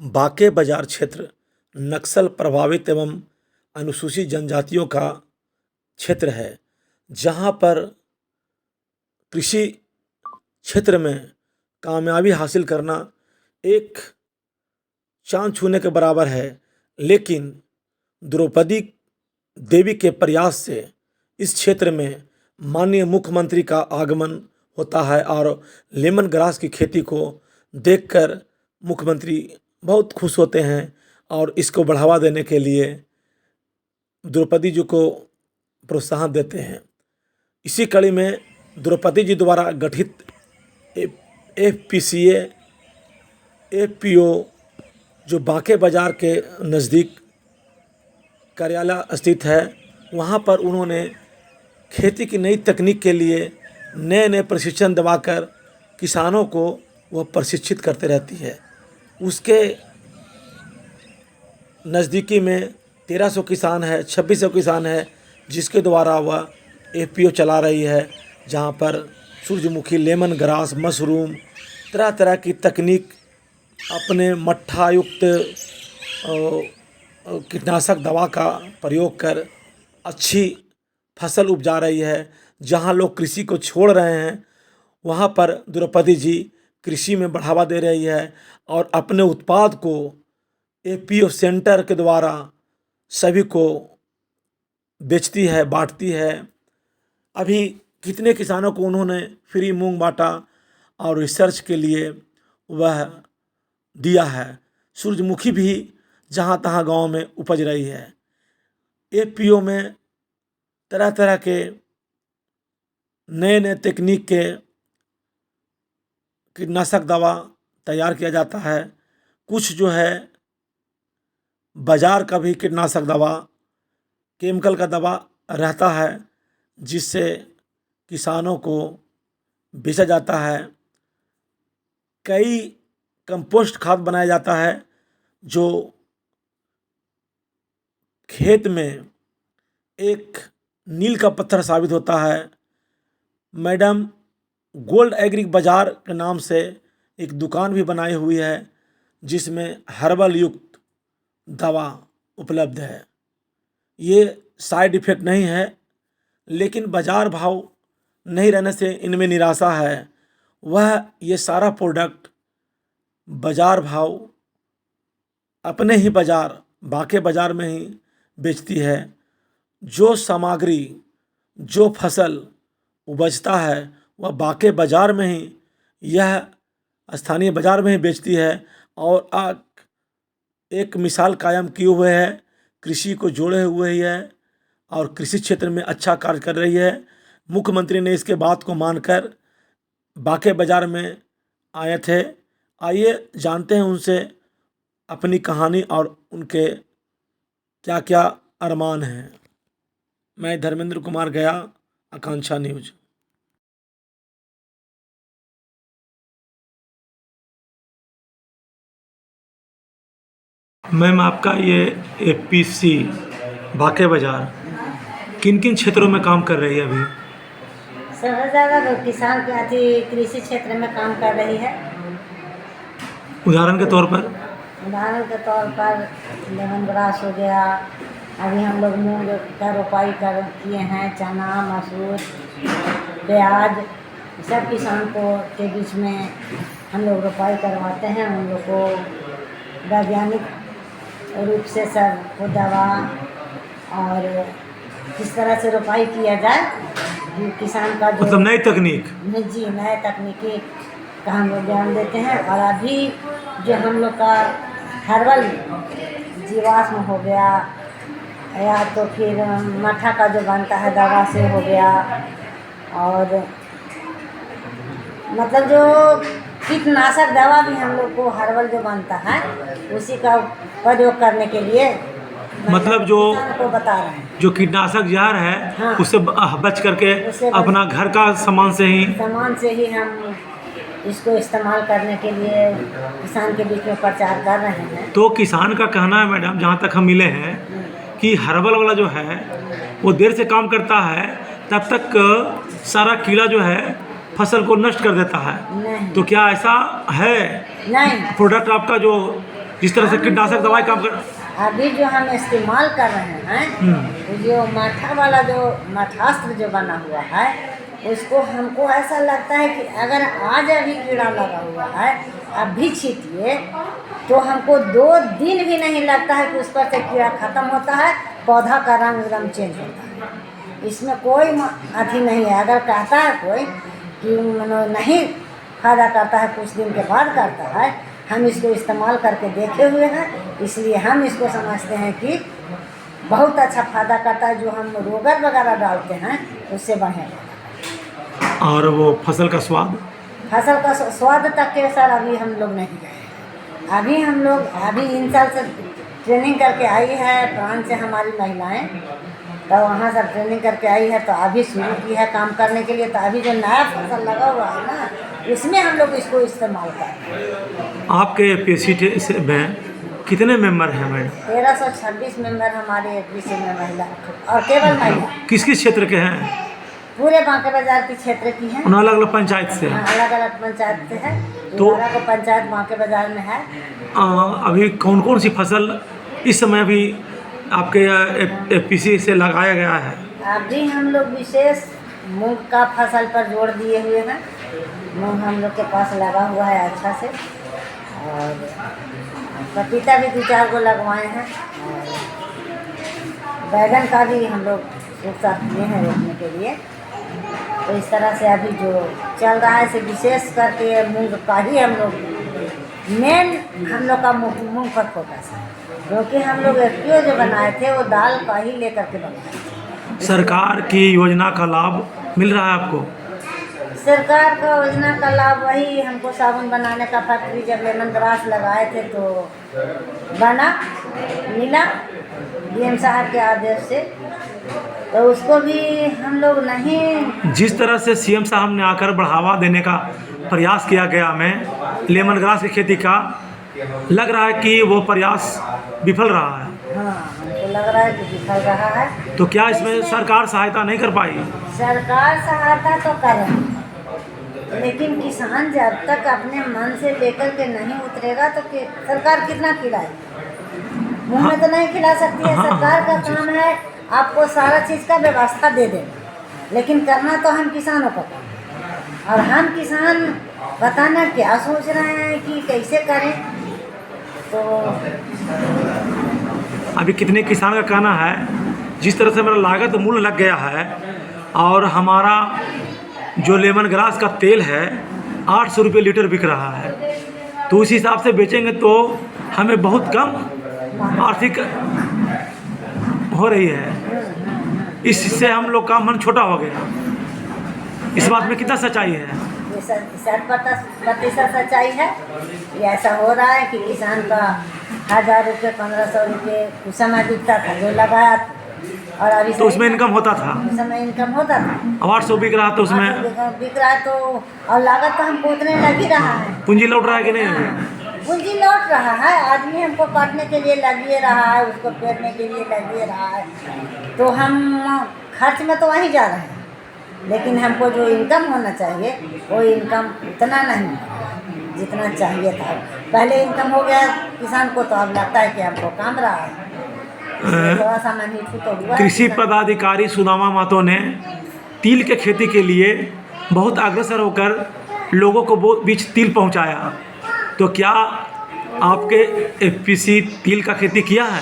बांके बाजार क्षेत्र नक्सल प्रभावित एवं अनुसूचित जनजातियों का क्षेत्र है, जहां पर कृषि क्षेत्र में कामयाबी हासिल करना एक चांद छूने के बराबर है। लेकिन द्रौपदी देवी के प्रयास से इस क्षेत्र में माननीय मुख्यमंत्री का आगमन होता है और लेमन ग्रास की खेती को देखकर मुख्यमंत्री बहुत खुश होते हैं और इसको बढ़ावा देने के लिए द्रौपदी जी को प्रोत्साहन देते हैं। इसी कड़ी में द्रौपदी जी द्वारा गठित FPCA FPO जो बांके बाजार के नज़दीक कार्यालय स्थित है, वहाँ पर उन्होंने खेती की नई तकनीक के लिए नए नए प्रशिक्षण दिलाकर किसानों को वह प्रशिक्षित करते रहती है। उसके नज़दीकी में 1300 किसान है, 2600 किसान है, जिसके द्वारा वह FPO चला रही है, जहाँ पर सूरजमुखी, लेमन ग्रास, मशरूम, तरह तरह की तकनीक अपने मट्ठा युक्त कीटनाशक दवा का प्रयोग कर अच्छी फसल उपजा रही है। जहाँ लोग कृषि को छोड़ रहे हैं, वहाँ पर द्रौपदी जी कृषि में बढ़ावा दे रही है और अपने उत्पाद को FPO सेंटर के द्वारा सभी को बेचती है, बांटती है। अभी कितने किसानों को उन्होंने फ्री मूंग बांटा और रिसर्च के लिए वह दिया है। सूरजमुखी भी जहाँ तहाँ गांव में उपज रही है। FPO में तरह तरह के नए नए तकनीक के कीटनाशक दवा तैयार किया जाता है। कुछ जो है बाजार का भी कीटनाशक दवा, केमिकल का दवा रहता है, जिससे किसानों को बेचा जाता है। कई कंपोस्ट खाद बनाया जाता है जो खेत में एक मील का पत्थर साबित होता है। मैडम गोल्ड एग्री बाजार के नाम से एक दुकान भी बनाई हुई है, जिसमें हर्बल युक्त दवा उपलब्ध है। ये साइड इफ़ेक्ट नहीं है, लेकिन बाज़ार भाव नहीं रहने से इनमें निराशा है। वह ये सारा प्रोडक्ट बाज़ार भाव अपने ही बाज़ार बांके बाज़ार में ही बेचती है। जो सामग्री, जो फसल उपजता है, वह बांके बाज़ार में ही, यह स्थानीय बाज़ार में ही बेचती है और एक मिसाल कायम किए हुए है, कृषि को जोड़े हुए ही है और कृषि क्षेत्र में अच्छा कार्य कर रही है। मुख्यमंत्री ने इसके बात को मानकर बांके बाज़ार में आए थे। आइए जानते हैं उनसे अपनी कहानी और उनके क्या क्या अरमान हैं। मैं धर्मेंद्र कुमार गया, आकांक्षा न्यूज। मैम, आपका ये FPC बांके बाजार किन किन क्षेत्रों में काम कर रही है अभी? सबसे ज़्यादा तो किसान के कृषि क्षेत्र में काम कर रही है। उदाहरण के तौर पर लेमन ग्रास हो गया। अभी हम लोग मूंग का रोपाई किए हैं, चना, मसूर, प्याज, सब किसान के बीच में हम लोग रोपाई करवाते हैं। उन लोग को वैज्ञानिक रूप से सबको दवा और किस तरह से रोपाई किया जाए, किसान का जो मतलब नई तकनीक जी नए तकनीकी का हम लोग ज्ञान देते हैं। और अभी जो हम लोग का हर्बल जीवाश्म हो गया, या तो फिर मट्ठा का जो बनता है दवा से हो गया, और मतलब जो कीटनाशक दवा भी हम लोग को हर्बल जो बनता है, उसी का प्रयोग करने के लिए मतलब जो को बता रहे हैं। जो कीटनाशक जहर है, हाँ, उससे बच करके अपना घर का सामान से ही हम इसको इस्तेमाल करने के लिए किसान के बीच में प्रचार कर रहे हैं। तो किसान का कहना है मैडम, जहाँ तक हम मिले हैं, कि हर्बल वाला जो है वो देर से काम करता है, तब तक सारा कीड़ा जो है फसल को नष्ट कर देता है। नहीं, तो क्या ऐसा है? नहीं, प्रोडक्ट आपका जो जिस तरह से कीटनाशक दवाई काम कर। अभी जो हम इस्तेमाल कर रहे हैं, वो जो माठा वाला जो मठास्त्र जो बना हुआ है, उसको हमको ऐसा लगता है कि अगर आज अभी कीड़ा लगा हुआ है, अभी छींटिए तो हमको 2 दिन भी नहीं लगता है कि उस पर से कीड़ा खत्म होता है, पौधा का रंग एकदम चेंज होता है। इसमें कोई अथी नहीं है। अगर कहता है कोई कि नहीं फायदा करता है, कुछ दिन के बाद करता है, हम इसको इस्तेमाल करके देखे हुए हैं, इसलिए हम इसको समझते हैं कि बहुत अच्छा फायदा करता है। जो हम रोगर वगैरह डालते हैं उससे बढ़िया। और वो फसल का स्वाद, फसल का स्वाद तक के सर अभी हम लोग नहीं गए। अभी हम लोग अभी इन साल से ट्रेनिंग करके आई है प्राण से हमारी महिलाएं, तो वहाँ से ट्रेनिंग करके आई है, तो अभी शुरू की है काम करने के लिए। तो अभी जो नया फसल लगा हुआ है ना, उसमें हम लोग इसको इस्तेमाल कर रहे हैं। आपके एपीसी में कितने मेंबर हैं मैडम? 1326 मेंबर हमारे एपीसी में महिला, और केवल महिला। किस किस क्षेत्र के हैं? पूरे बांके बाजार के क्षेत्र की हैं। अलग अलग पंचायत से? अलग अलग पंचायत से है। तो को पंचायत बांके बाजार में है। अभी कौन कौन सी फसल इस समय भी आपके एपीसी से लगाया गया है? अभी हम लोग विशेष मूंग का फसल पर जोर दिए हुए हैं। मूंग हम लोग के पास लगा हुआ है अच्छा से, और पपीता भी 2-4 गो लगवाए हैं, और बैगन का भी हम लोग सूखा किए हैं रोपने के लिए। तो इस तरह से अभी जो चल रहा है, से विशेष करके मूंग का ही हम लोग मेन हम लोग का मूंग पर फोकस है, क्योंकि हम लोग एफपीओ जो बनाए थे वो दाल का ही लेकर के बनाए थे। सरकार की योजना का लाभ मिल रहा है आपको? सरकार का योजना का लाभ वही हमको साबुन बनाने का फैक्ट्री जब लेमन ग्रास लगाए थे तो बना, मिला डीएम साहब के आदेश से, तो उसको भी हम लोग नहीं। जिस तरह से सीएम साहब ने आकर बढ़ावा देने का प्रयास किया गया में लेमन ग्रास की खेती का, लग रहा है कि वो प्रयास विफल रहा है। हाँ, हमको लग रहा है कि विफल रहा है। तो क्या इसमें सरकार सहायता नहीं कर पाई? सरकार सहायता तो कर रही है, लेकिन किसान जब तक अपने मन से लेकर के नहीं उतरेगा तो सरकार कितना खिलाएगी? मुँह में तो नहीं खिला सकती है। सरकार का काम है आपको सारा चीज़ का व्यवस्था दे देना, लेकिन करना तो हम किसानों को काम। और हम किसान बताना क्या सोच रहे हैं कि कैसे करें। तो अभी कितने किसान का कहना है, जिस तरह से मेरा लागत मूल्य लग गया है और हमारा जो लेमन ग्रास का तेल है 800 रुपये लीटर बिक रहा है, तो उस हिसाब से बेचेंगे तो हमें बहुत कम आर्थिक हो रही है। इससे हम लोग का मन छोटा हो गया। इस बात में कितना सच्चाई है? ये 60% सच्चाई है। ये ऐसा हो रहा है कि किसान का 1000 रुपये 1500 रुपये उस समय बिकता था जो लगाया था, और अभी तो उसमें इनकम होता था, उस समय इनकम होता था। अब 800 बिक रहा तो उसमें बिक रहा है, तो और लागत तो हमको उतने लग ही रहा है। पूंजी लौट रहा है कि नहीं? पूंजी लौट रहा है। आदमी हमको काटने के लिए लगिए रहा है, उसको पेरने के लिए लगिए रहा है, तो हम खर्च में तो वहीं जा रहे हैं, लेकिन हमको जो इनकम होना चाहिए वो इनकम उतना नहीं जितना चाहिए था। पहले इनकम हो गया किसान को, तो अब लगता है कि हमको काम रहा है। थोड़ा सा मैन्युफैक्चर तो हुआ। कृषि पदाधिकारी सुदामा महतो ने तिल के खेती के लिए बहुत अग्रसर होकर लोगों को बीच तिल पहुंचाया। तो क्या आपके एपीसी तिल का खेती किया है?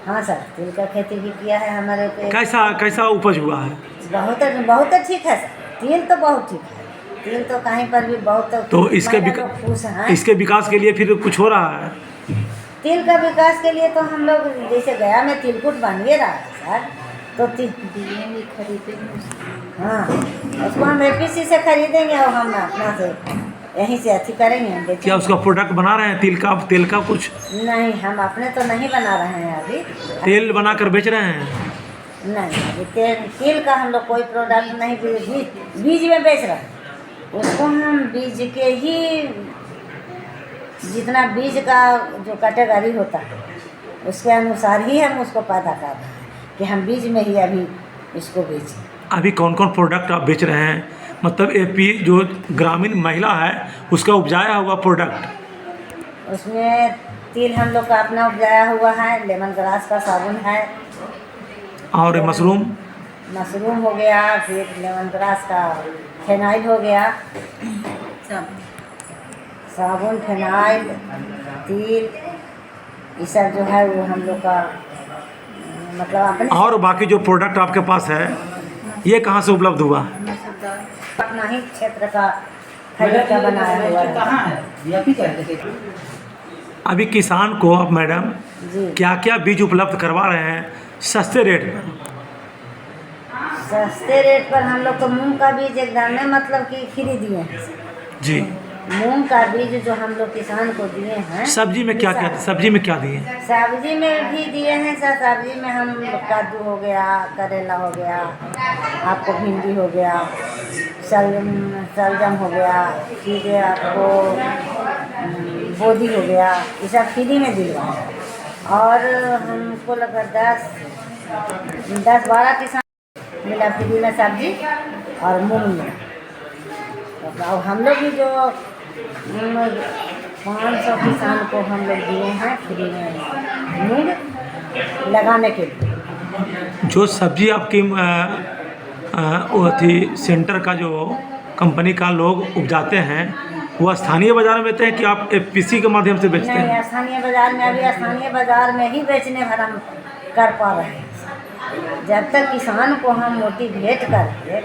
हाँ सर, तिल का खेती भी किया है हमारे पे। कैसा उपज हुआ है? बहुत ठीक है सर, तिल तो बहुत ठीक है। तिल तो कहीं पर भी बहुत तो इसके विकास के लिए फिर कुछ हो रहा है? तिल का विकास के लिए तो हम लोग जैसे गया में तिलकुट बन रहा है सर, तो बीज खरीदेंगे। हाँ, उसको हम एपीसी से खरीदेंगे और हम अपना से यहीं से अथी करेंगे। क्या उसका प्रोडक्ट बना रहे हैं तेल का कुछ? नहीं, हम अपने तो नहीं बना रहे हैं अभी। तेल बनाकर बेच रहे हैं? नहीं, अभी तेल का हम लोग कोई प्रोडक्ट नहीं, बीज में बेच रहे हैं। उसको हम बीज के ही जितना बीज का जो कैटेगरी होता है उसके अनुसार ही हम उसको पैदा कर रहे हैं कि हम बीज में ही अभी इसको बेचें। अभी कौन कौन प्रोडक्ट आप बेच रहे हैं? मतलब एपी जो ग्रामीण महिला है उसका उपजाया हुआ प्रोडक्ट, उसमें तिल हम लोग का अपना उपजाया हुआ है, लेमन ग्रास का साबुन है, और ये मशरूम? मशरूम हो गया, फिर लेमन ग्रास का फिनाइल हो गया, साबुन, फिनाइल, तिल, ये सब जो है वो हम लोग का मतलब अपने और बाकी जो प्रोडक्ट आपके पास है ये कहाँ से उपलब्ध हुआ? अपना ही क्षेत्र का खरीद का बनाया हुआ है। अभी किसान को आप मैडम जी, क्या क्या बीज उपलब्ध करवा रहे हैं सस्ते रेट पर? सस्ते रेट पर हम लोग को मूंग का बीज एकदम में मतलब कि फ्री दिए हैं। जी। मूंग का बीज जो हम लोग किसान को दिए हैं। सब्जी में क्या क्या, सब्जी में क्या दिए? सब्जी में भी दिए हैं सर। सब्जी में हम कद्दू हो गया, करेला हो गया, आपको भिंडी हो गया, शलजम हो गया, फिर आपको बोदी हो गया, ये सब फ्री में दिलवाए। और हमको लगा 10-12 किसान मिला फ्री में सब्जी और मूंग में। और हम लोग भी जो 500 किसान को हम लोग दिए हैं फ्री में मूंग लगाने के लिए। जो सब्जी आपकी वो थी सेंटर का जो कंपनी का लोग उपजाते हैं वो स्थानीय बाजार में बेचते हैं कि आप एफपीसी के माध्यम से बेचते हैं? नहीं, स्थानीय बाजार में, अभी स्थानीय बाजार में ही बेचने भर हम कर पा रहे हैं। जब तक किसान को हम मोटिवेट करके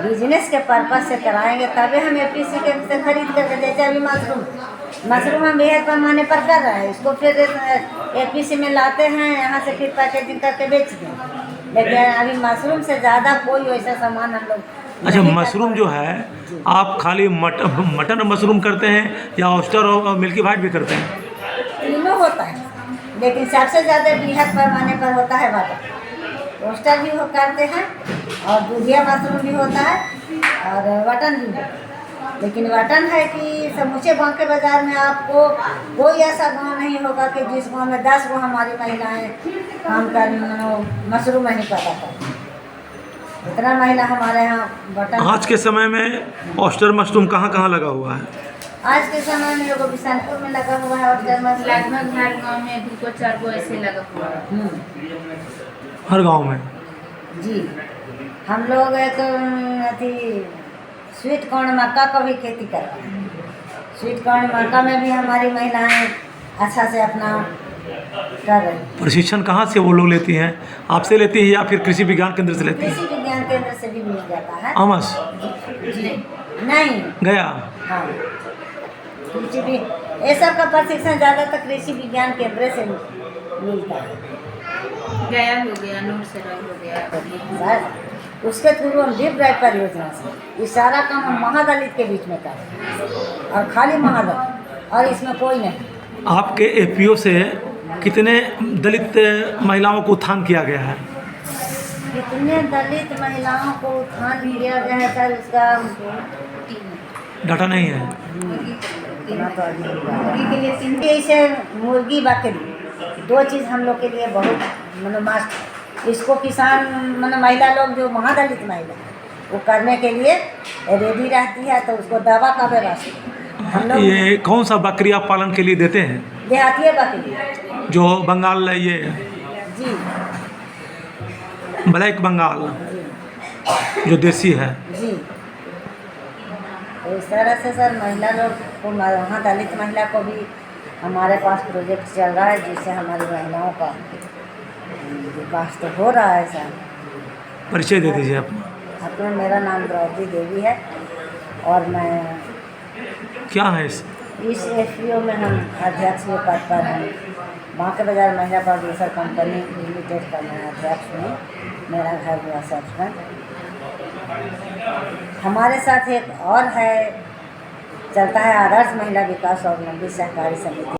बिजनेस के पर्पज से कराएंगे तभी हम एफपीसी के से खरीद करके, जैसे अभी मशरूम हम बेहद पैमाने पर कर रहे हैं, इसको फिर एफपीसी में लाते हैं, यहाँ से फिर पैकेजिंग करके बेचते हैं। लेकिन अभी मशरूम से ज़्यादा कोई वैसा सामान हम लोग अच्छा, मशरूम जो है आप खाली मटन मशरूम करते हैं या ऑयस्टर और मिल्की वाइट भी करते हैं? तीनों होता है, लेकिन सबसे ज़्यादा बृहद पैमाने पर होता है वाटर रोस्टर भी हो करते हैं, और दूधिया मशरूम भी होता है, और वटन भी होता है। लेकिन वटन है कि समूचे गाँव के बाज़ार में आपको कोई ऐसा गांव नहीं होगा कि जिस गांव में 10 गो हमारी महिलाएं काम कर मशरूम नहीं पैदा करती। इतना महिला हमारे यहाँ वटन। आज के समय में ऑयस्टर मशरूम कहाँ कहाँ लगा हुआ है? आज के समय में एगो बिशनपुर में लगा हुआ है ऑयस्टर मशरूम, लगभग हर गांव में 2-4 गो ऐसे लगा हुआ है। हर गांव में? जी, हम लोग एक अथी स्वीट कॉर्न मक्का का भी खेती करते हैं। स्वीट कॉर्न मक्का में भी हमारी महिलाएं अच्छा से अपना कर रही हैं। प्रशिक्षण कहाँ से वो लोग लेती हैं? आपसे लेती हैं या फिर कृषि विज्ञान केंद्र से लेती हैं? कृषि विज्ञान केंद्र से भी मिल जाता है। आमस जी, नहीं, गया? हाँ, कृषि भी ये सब का प्रशिक्षण ज़्यादातर कृषि विज्ञान केंद्र से मिलता है। गया हो गया, नूरसराय हो गया। उसके थ्रू हम डीप ड्राइव परियोजना से ये सारा काम हम महादलित के बीच में करते हैं, और खाली महादलित, और इसमें कोई नहीं। आपके एपीओ से कितने दलित महिलाओं को उत्थान किया गया है? कितने दलित महिलाओं को उत्थान किया गया है सर, उसका डाटा नहीं है। इतना तो जैसे मुर्गी बकरी 2 चीज़ हम लोग के लिए बहुत मास्ट। इसको किसान महिला लोग जो महादलित महिला वो करने के लिए रेडी रहती है, तो उसको दवा का व्यवस्था हम लोग। ये कौन सा बकरी आप पालन के लिए देते हैं? देहाती बकरी जो बंगाल ये जी, ब्लैक बंगाल जो देसी है? जी। तो इस तरह से सर महिला लोग को, महादलित महिला को भी हमारे पास प्रोजेक्ट चल रहा है, जिससे हमारी महिलाओं का विकास तो हो रहा है सर। परिचय दे दीजिए अपना। अपना मेरा नाम द्रौपदी देवी है, और मैं क्या है इस एफपीओ में हम अध्यक्ष के पद पर हैं। बांके बाजार महिला प्रोड्यूसर कंपनी लिमिटेड का मैं अध्यक्ष हूँ। मेरा घर हुआ सचखंड। हमारे साथ एक और है, चलता है आदर्श महिला विकास और मंडी सहकारी समिति।